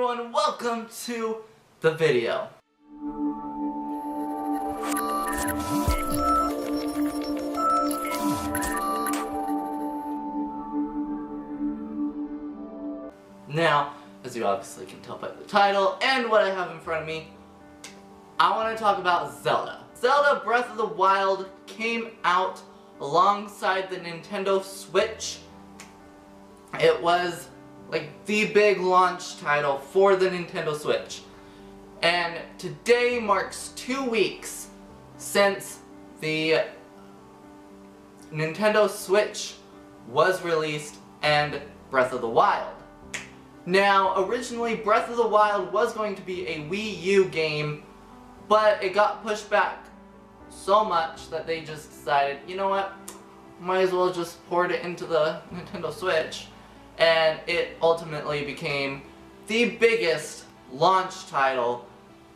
everyone, welcome to the video. Now, as you obviously can tell by the title and what I have in front of me, I want to talk about Zelda. Zelda Breath of the Wild came out alongside the Nintendo Switch. It was like the big launch title for the Nintendo Switch. And today marks 2 weeks since the Nintendo Switch was released and Breath of the Wild. Now, originally Breath of the Wild was going to be a Wii U game, but it got pushed back so much that they just decided, you know what, might as well just port it into the Nintendo Switch. And it ultimately became the biggest launch title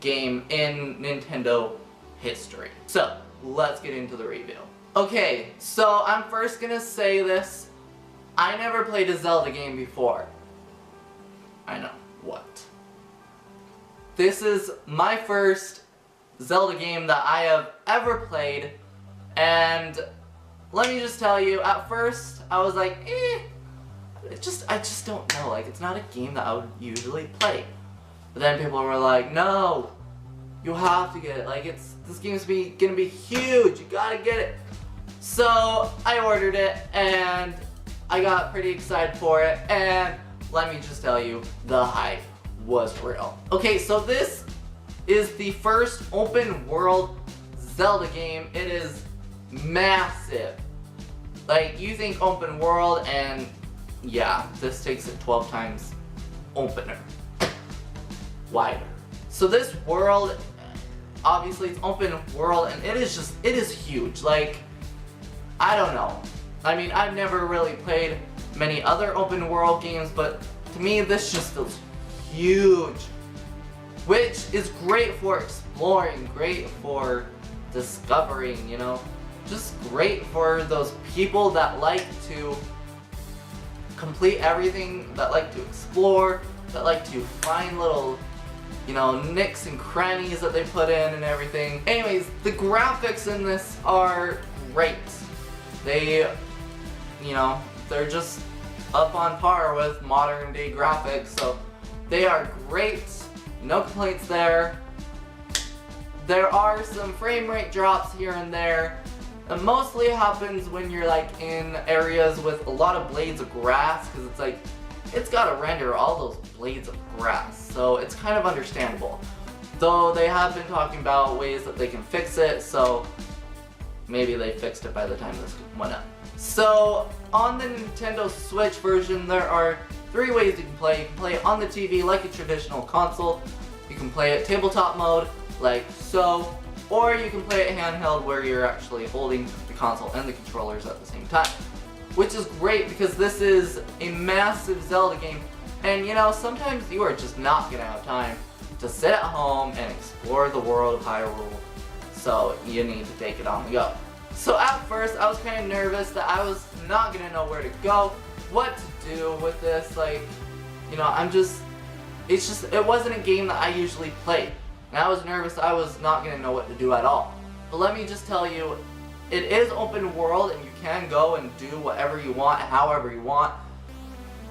game in Nintendo history. So, let's get into the review. Okay, so I'm first gonna say this. I never played a Zelda game before. I know, what? This is my first Zelda game that I have ever played, and let me just tell you, at first I was like, I just don't know, like, it's not a game that I would usually play. But then people were like, no, you have to get it, like, this game's gonna be huge, you gotta get it. So, I ordered it, and I got pretty excited for it, and let me just tell you, the hype was real. Okay, so this is the first open world Zelda game. It is massive. Like, you think open world and yeah, this takes it 12 times opener. Wider. So this world, obviously it's open world and it is huge. Like, I don't know. I mean, I've never really played many other open world games, but to me this just feels huge. Which is great for exploring, great for discovering, you know. Just great for those people that like to complete everything, that like to explore, that like to find little, you know, nicks and crannies that they put in and everything. Anyways, the graphics in this are great. They, you know, they're just up on par with modern day graphics, so they are great. No complaints there. There are some frame rate drops here and there. It mostly happens when you're like in areas with a lot of blades of grass, because it's like, it's gotta render all those blades of grass, so it's kind of understandable. Though they have been talking about ways that they can fix it, so maybe they fixed it by the time this went up. So on the Nintendo Switch version, there are 3 ways you can play. You can play it on the TV like a traditional console, you can play it tabletop mode like so, or you can play it handheld where you're actually holding the console and the controllers at the same time. Which is great because this is a massive Zelda game, and you know, sometimes you are just not gonna have time to sit at home and explore the world of Hyrule, so you need to take it on the go. So at first I was kind of nervous that I was not gonna know where to go, what to do with this, like, you know, it wasn't a game that I usually play. And I was nervous I was not going to know what to do at all. But let me just tell you, it is open world and you can go and do whatever you want, however you want.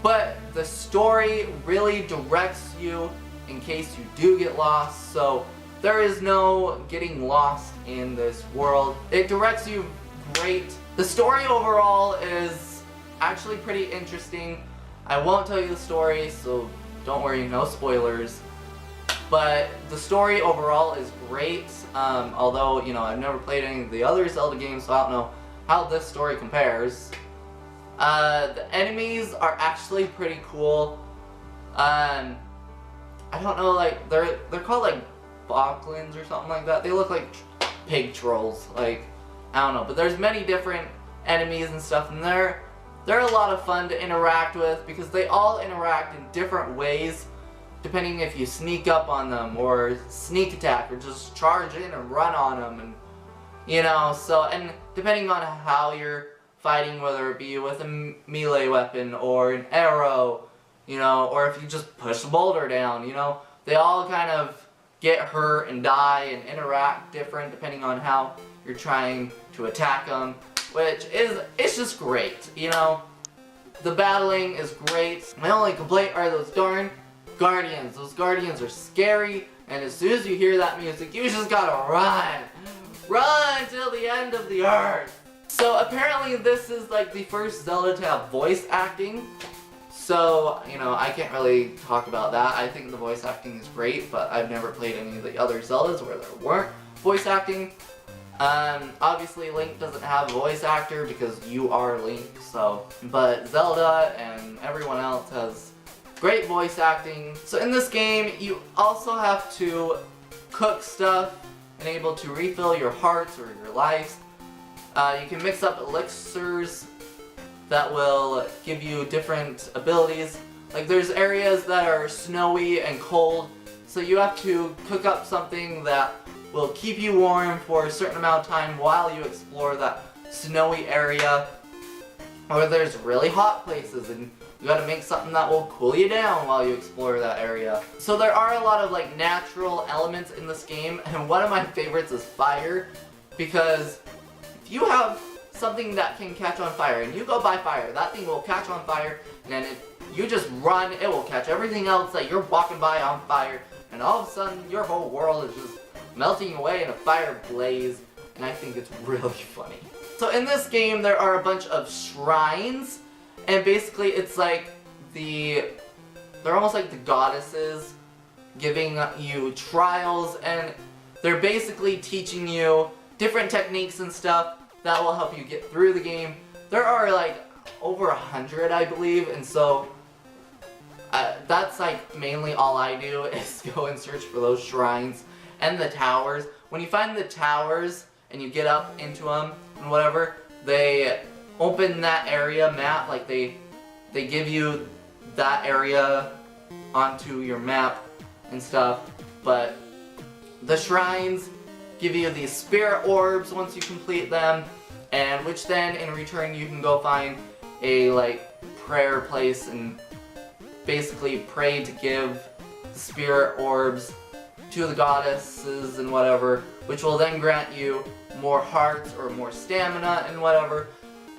But the story really directs you in case you do get lost, so there is no getting lost in this world. It directs you great. The story overall is actually pretty interesting. I won't tell you the story, so don't worry, no spoilers. But the story overall is great, although, you know, I've never played any of the other Zelda games, so I don't know how this story compares. The enemies are actually pretty cool. I don't know, like, they're called, like, boklins or something like that. They look like pig trolls, like, I don't know. But there's many different enemies and stuff, and they're a lot of fun to interact with because they all interact in different ways, depending if you sneak up on them or sneak attack or just charge in and run on them, and you know, so, and depending on how you're fighting, whether it be with a melee weapon or an arrow, you know, or if you just push the boulder down, you know, they all kind of get hurt and die and interact different depending on how you're trying to attack them, which is, it's just great, you know. The battling is great. My only complaint are those darn guardians. Those guardians are scary, and as soon as you hear that music, you just gotta run. Run till the end of the earth. So apparently this is like the first Zelda to have voice acting. So, you know, I can't really talk about that. I think the voice acting is great, but I've never played any of the other Zeldas where there weren't voice acting. Obviously Link doesn't have a voice actor because you are Link, so. But Zelda and everyone else has great voice acting. So in this game, you also have to cook stuff and able to refill your hearts or your lives. You can mix up elixirs that will give you different abilities. Like there's areas that are snowy and cold, so you have to cook up something that will keep you warm for a certain amount of time while you explore that snowy area. Or there's really hot places and you gotta make something that will cool you down while you explore that area. So there are a lot of like natural elements in this game, and one of my favorites is fire, because if you have something that can catch on fire and you go by fire, that thing will catch on fire, and then if you just run, it will catch everything else that you're walking by on fire, and all of a sudden your whole world is just melting away in a fire blaze, and I think it's really funny. So in this game there are a bunch of shrines, and basically it's like they're almost like the goddesses giving you trials, and they're basically teaching you different techniques and stuff that will help you get through the game. There are like over 100, I believe, and so that's like mainly all I do is go and search for those shrines and the towers. When you find the towers and you get up into them and whatever, they open that area map, like they give you that area onto your map and stuff. But the shrines give you these spirit orbs once you complete them, and which then in return you can go find a like prayer place and basically pray to give the spirit orbs to the goddesses and whatever, which will then grant you more hearts or more stamina and whatever.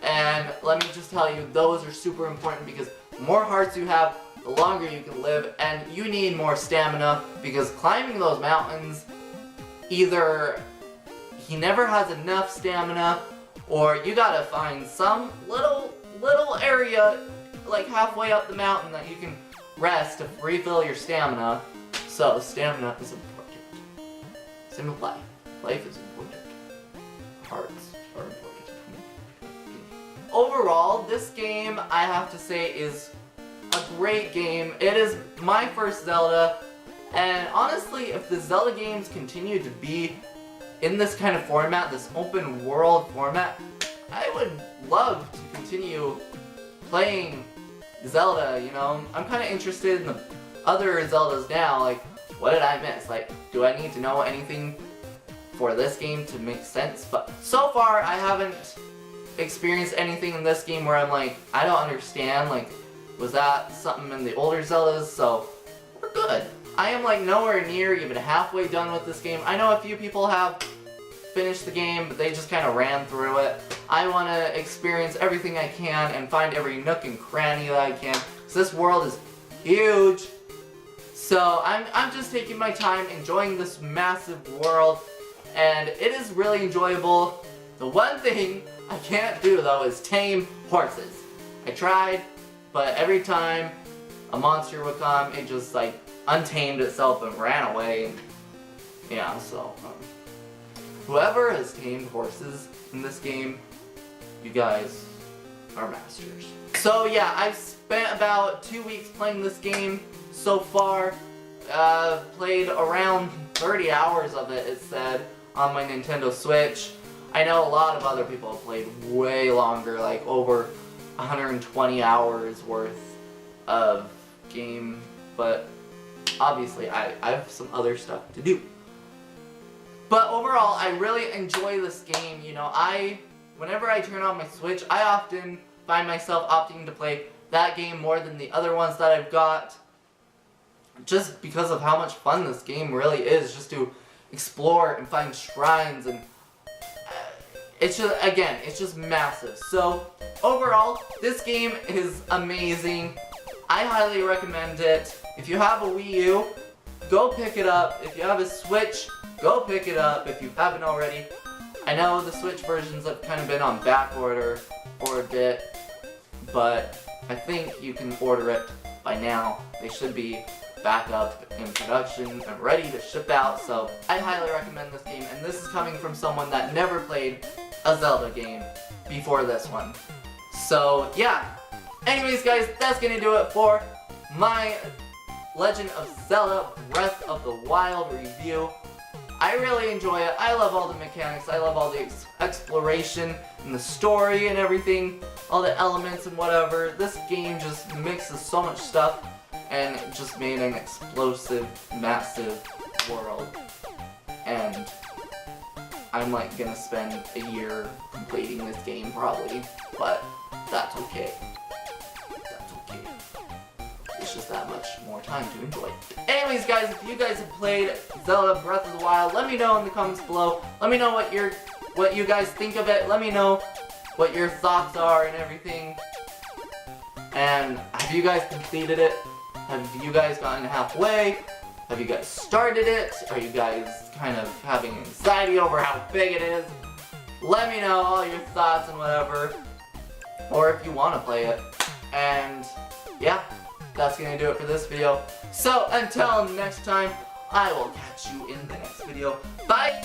And let me just tell you, those are super important because the more hearts you have, the longer you can live, and you need more stamina because climbing those mountains, either he never has enough stamina, or you gotta find some little area like halfway up the mountain that you can rest to refill your stamina. So stamina is important. Same with life. Life is important. Hearts are important. Overall, this game, I have to say, is a great game. It is my first Zelda, and honestly, if the Zelda games continue to be in this kind of format, this open world format, I would love to continue playing Zelda, you know? I'm kind of interested in the other Zeldas now, like, what did I miss? Like, do I need to know anything for this game to make sense? But so far, I haven't experienced anything in this game where I'm like, I don't understand, like, was that something in the older Zeldas? So, we're good. I am like nowhere near even halfway done with this game. I know a few people have finished the game, but they just kind of ran through it. I want to experience everything I can and find every nook and cranny that I can, because this world is huge. So I'm just taking my time enjoying this massive world, and it is really enjoyable. The one thing I can't do though is tame horses. I tried, but every time a monster would come, it just like untamed itself and ran away. And, yeah, so whoever has tamed horses in this game, you guys are masters. So yeah, I've spent about 2 weeks playing this game so far. Played around 30 hours of it, it said, on my Nintendo Switch. I know a lot of other people have played way longer, like over 120 hours worth of game, but obviously I have some other stuff to do. But overall, I really enjoy this game. You know, whenever I turn on my Switch, I often find myself opting to play that game more than the other ones that I've got, just because of how much fun this game really is, just to explore and find shrines, and it's just, again, it's just massive. So overall, this game is amazing. I highly recommend it. If you have a Wii U, go pick it up. If you have a Switch, go pick it up if you haven't already. I know the Switch versions have kind of been on back order for a bit, but I think you can order it by now. They should be back up in production and ready to ship out, so I highly recommend this game, and this is coming from someone that never played a Zelda game before this one. So yeah, anyways guys, that's gonna do it for my Legend of Zelda Breath of the Wild review. I really enjoy it. I love all the mechanics, I love all the exploration and the story and everything, all the elements and whatever. This game just mixes so much stuff and it just made an explosive, massive world. And I'm like gonna spend a year completing this game probably, but that's okay. That's okay. It's just that much more time to enjoy. Anyways guys, if you guys have played Zelda Breath of the Wild, let me know in the comments below. Let me know what you guys think of it. Let me know what your thoughts are and everything. And have you guys completed it? Have you guys gotten halfway? Have you guys started it? Are you guys kind of having anxiety over how big it is? Let me know all your thoughts and whatever. Or if you want to play it. And yeah, that's going to do it for this video. So until next time, I will catch you in the next video. Bye!